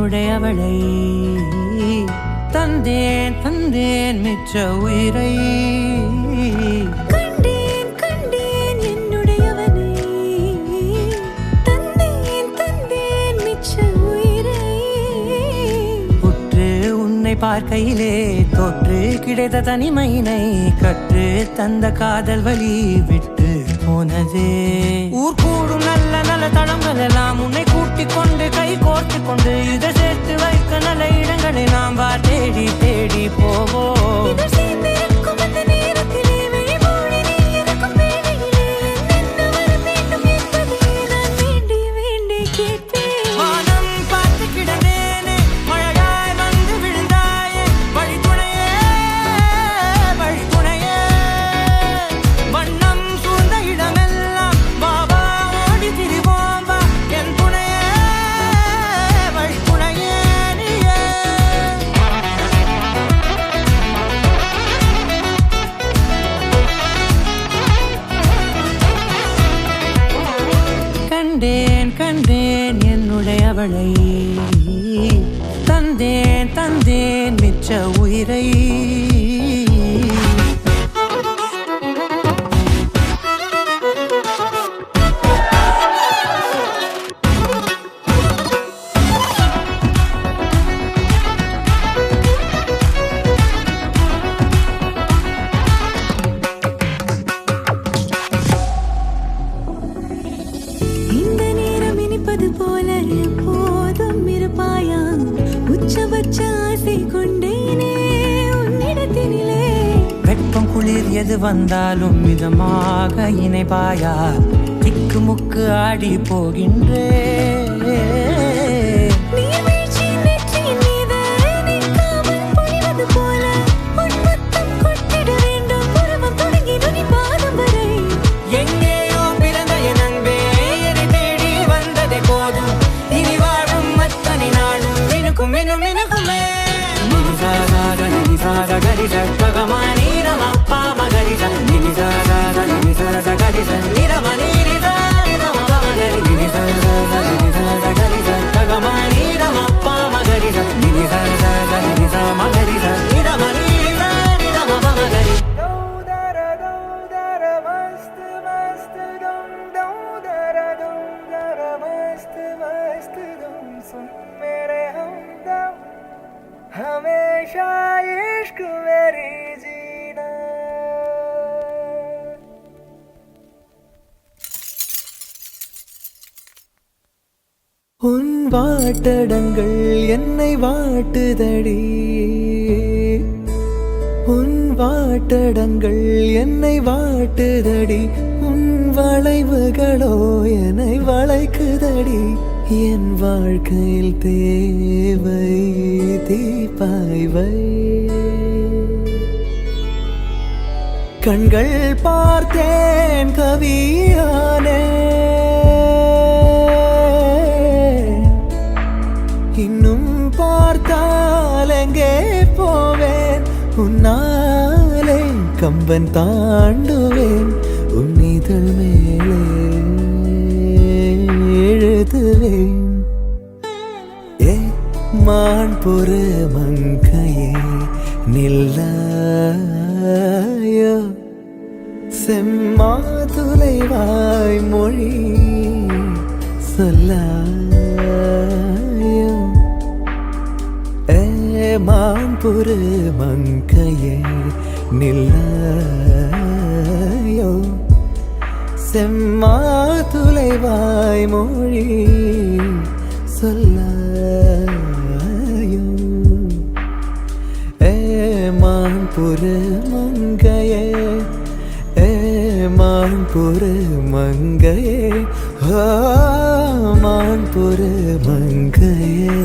என்னுடையவளை தந்தேன் தந்தேன் மிச்ச உயிரை கண்டேன் கண்டேன் என்னுடையவனை தந்தேன் தந்தேன் மிச்ச உயிரை உற்று உன்னை பார்க்கையிலே தொற்று கிடைத்த தனிமையினை கற்று தந்த காதல் வழி விட்டு போனதே ஊர் கூடும் நல்ல நல்ல தளங்கள் எல்லாம் உன்னை கூட்டிக் கொண்டு கை கோர்த்து கொண்டு இதை சேர்த்து வைக்க நல்ல இடங்களை நாம் வா தேடி தேடி போவோம் கண்டேன் கண்டேன் என்னுடையவளை தந்தேன் தந்தேன் மிச்ச உயிரை போல எப்போதும் இருப்பாயா உச்சபட்ச ஆசை கொண்டேனே உன்னிடத்தினிலே வெப்பம் குளிர் எது வந்தாலும் மிதமாக இணைப்பாயா திக்கு முக்கு ஆடி போகின்றே हमेशा इश्क मेरी जीना உன் வாட்டடங்கள் என்னை வாட்டுதடி உன் வாட்டடங்கள் என்னை வாட்டுதடி உன் வளைவுகளோ என்னை வளைக்குதடி என் வாழ்க்கையில் தேவை தீபாய்வை கண்கள் பார்த்தேன் கவியானே இன்னும் பார்த்தால் எங்கே போவேன் உன்னாலே கம்பன் தாண்டுவேன் உன் இதழ் மேலே எழுதுவேன் ஏ மான் பொறு மங்கையே நில்லாயோ செம்மாதுளை வாய் மொழி சொல்லாயோ ஏ மான் பொறு மங்கையே நில்லாயோ செம்மாதுளை வாய் மொழி சொல்லாயோ ஏமான் புரு மங்கையே ஏமான் புரு மங்கையே மான் புரு மங்கையே